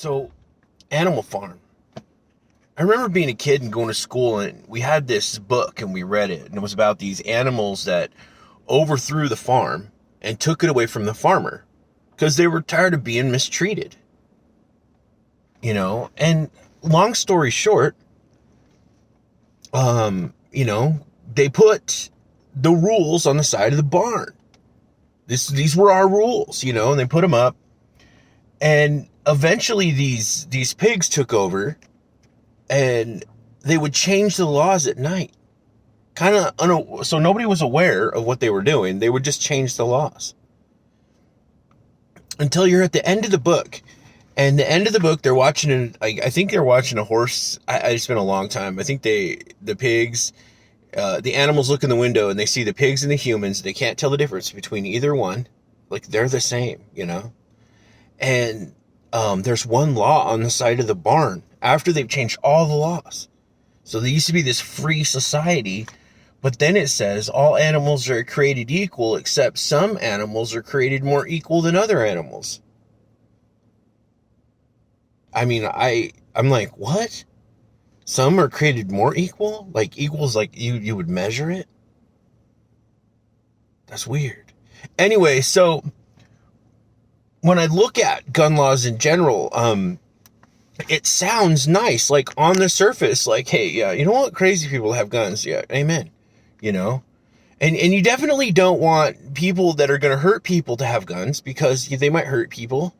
So, Animal Farm. I remember being a kid and going to school, and we had this book and we read it, and it was about these animals that overthrew the farm and took it away from the farmer because they were tired of being mistreated. And long story short, they put the rules on the side of the barn. These were our rules, and they put them up. And eventually these pigs took over, and they would change the laws at night. So nobody was aware of what they were doing. They would just change the laws. Until you're at the end of the book. And the end of the book, they're watching, I think they're watching a horse. It's been a long time. I think the animals look in the window and they see the pigs and the humans. They can't tell the difference between either one. Like, they're the same, And there's one law on the side of the barn after they've changed all the laws. So there used to be this free society, but then it says all animals are created equal, except some animals are created more equal than other animals. I mean, I'm like, what? Some are created more equal? Like, equals, like you would measure it? That's weird. Anyway, so when I look at gun laws in general, it sounds nice, like on the surface, like, hey, yeah, you know what? Crazy people have guns. Yeah, amen. And you definitely don't want people that are going to hurt people to have guns because they might hurt people.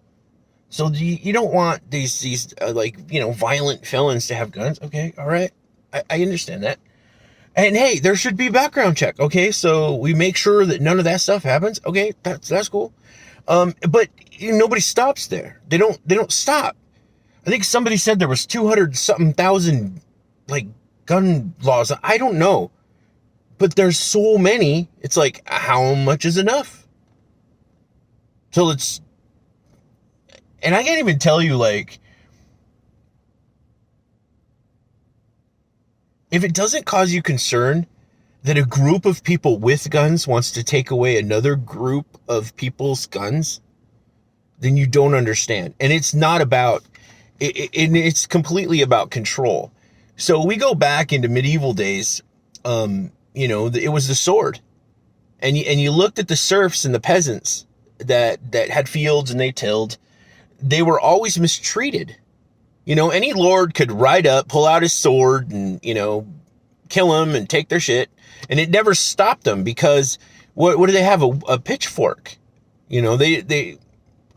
So you don't want these violent felons to have guns. Okay, all right. I understand that. And hey, there should be a background check. Okay, so we make sure that none of that stuff happens. Okay, that's cool. But nobody stops there. They don't stop. I think somebody said there was 200 something thousand gun laws. I don't know. But there's so many. It's like, how much is enough? And I can't even tell you, if it doesn't cause you concern that a group of people with guns wants to take away another group of people's guns, then you don't understand. And it's not about, it's completely about control. So we go back into medieval days, it was the sword. And you looked at the serfs and the peasants that had fields and they tilled. They were always mistreated. Any lord could ride up, pull out his sword and, kill them and take their shit. And it never stopped them because what do they have? A pitchfork, a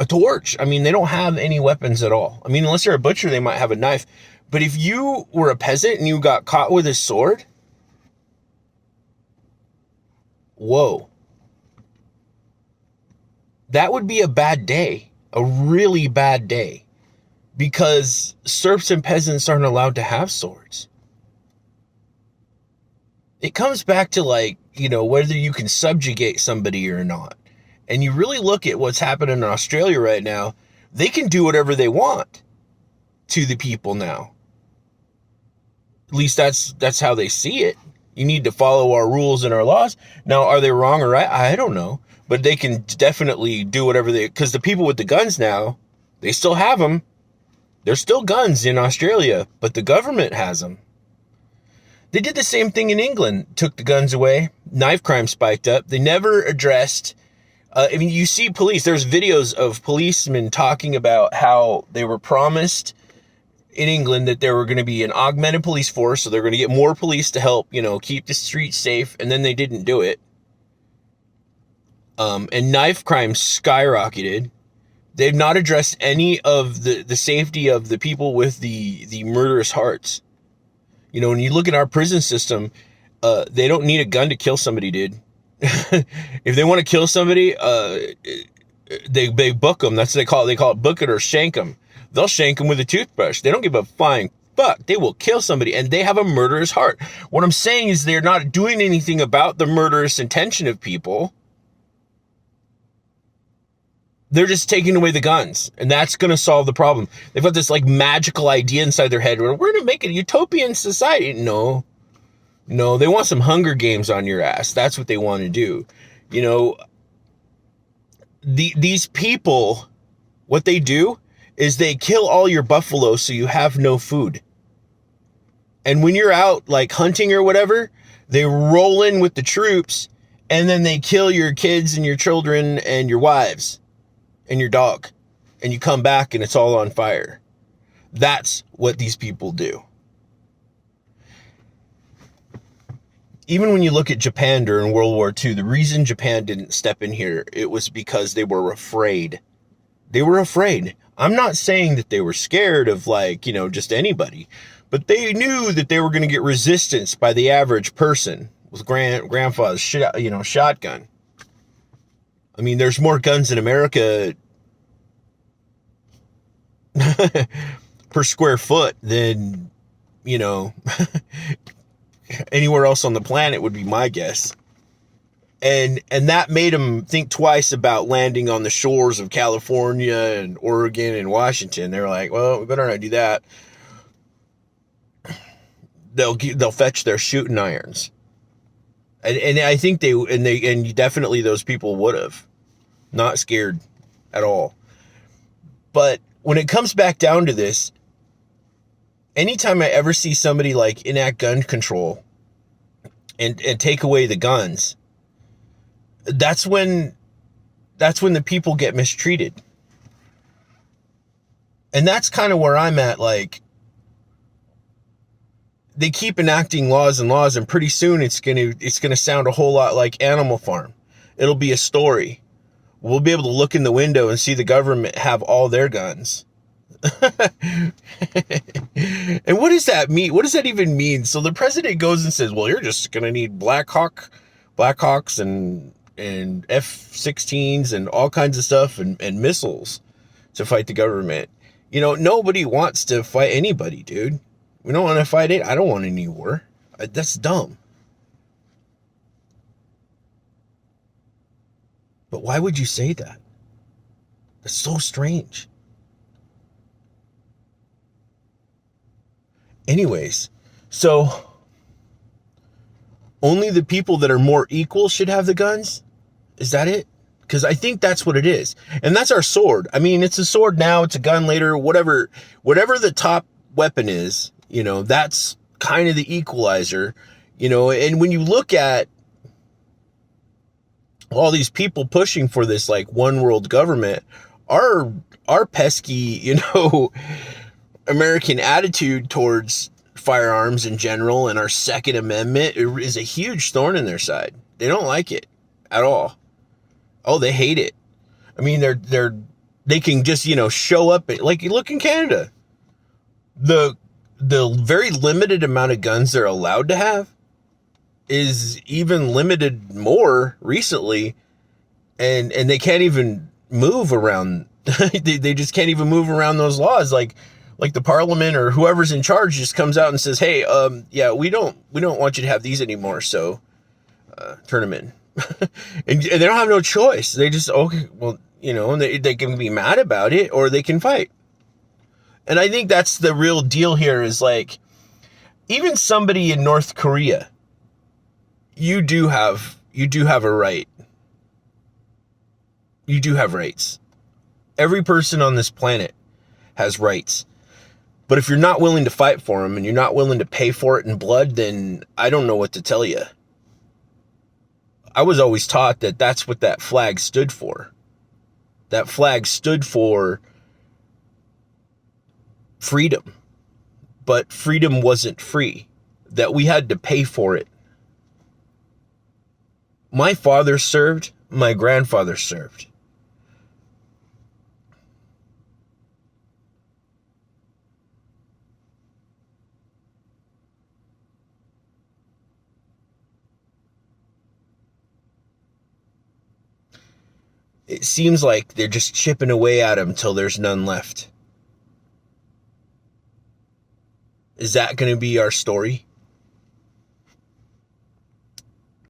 torch. I mean, they don't have any weapons at all. I mean, unless you're a butcher, they might have a knife. But if you were a peasant and you got caught with a sword, whoa, that would be a bad day. A really bad day, because serfs and peasants aren't allowed to have swords. It comes back to whether you can subjugate somebody or not. And you really look at what's happening in Australia right now. They can do whatever they want to the people now. At least that's how they see it. You need to follow our rules and our laws. Now, are they wrong or right? I don't know. But they can definitely do whatever because the people with the guns now, they still have them. There's still guns in Australia, but the government has them. They did the same thing in England, took the guns away. Knife crime spiked up. They never addressed, you see police, there's videos of policemen talking about how they were promised in England that there were going to be an augmented police force, so they're going to get more police to help, keep the streets safe, and then they didn't do it. And knife crime skyrocketed. They've not addressed any of the safety of the people with the murderous hearts. When you look at our prison system, they don't need a gun to kill somebody, dude. If they want to kill somebody, they book them. That's what they call it. They call it book it or shank them. They'll shank them with a toothbrush. They don't give a flying fuck. They will kill somebody, and they have a murderous heart. What I'm saying is they're not doing anything about the murderous intention of people. They're just taking away the guns, and that's going to solve the problem. They've got this magical idea inside their head where we're going to make a utopian society. No, they want some Hunger Games on your ass. That's what they want to do. These people, what they do is they kill all your buffalo so you have no food. And when you're out like hunting or whatever, they roll in with the troops and then they kill your kids and your children and your wives and your dog. And you come back and it's all on fire. That's what these people do. Even when you look at Japan during World War II, the reason Japan didn't step in here, it was because they were afraid. They were afraid. I'm not saying that they were scared of just anybody, but they knew that they were going to get resistance by the average person with grandfather's shotgun. I mean, there's more guns in America per square foot than, anywhere else on the planet would be my guess. And that made them think twice about landing on the shores of California and Oregon and Washington. They're like, well, we better not do that. They'll fetch their shooting irons. And I think they definitely those people would have. Not scared at all. But when it comes back down to this, anytime I ever see somebody enact gun control and take away the guns, that's when the people get mistreated. And that's kind of where I'm at. They keep enacting laws and pretty soon it's gonna sound a whole lot like Animal Farm. It'll be a story. We'll be able to look in the window and see the government have all their guns. And what does that mean? What does that even mean? So the president goes and says, well, you're just going to need Blackhawks and F-16s and all kinds of stuff and missiles to fight the government. Nobody wants to fight anybody, dude. We don't want to fight it. I don't want any war. That's dumb. But why would you say that? That's so strange. Anyways, so only the people that are more equal should have the guns? Is that it? Because I think that's what it is. And that's our sword. I mean, it's a sword now, it's a gun later, whatever the top weapon is, that's kind of the equalizer, and when you look at all these people pushing for this one world government, our pesky, American attitude towards firearms in general and our Second Amendment is a huge thorn in their side. They don't like it at all. Oh, they hate it. I mean, they can just, show up like you look in Canada. The very limited amount of guns they're allowed to have is even limited more recently, and they can't even move around. they just can't even move around those laws. Like the parliament or whoever's in charge just comes out and says, hey, yeah, we don't want you to have these anymore. So, turn them in. and they don't have no choice. They just, okay, well, and they can be mad about it or they can fight. And I think that's the real deal here is even somebody in North Korea, you do have a right. You do have rights. Every person on this planet has rights. But if you're not willing to fight for them and you're not willing to pay for it in blood, then I don't know what to tell you. I was always taught that that's what that flag stood for. That flag stood for freedom. But freedom wasn't free. That we had to pay for it. My father served. My grandfather served. It seems like they're just chipping away at him till there's none left. Is that going to be our story?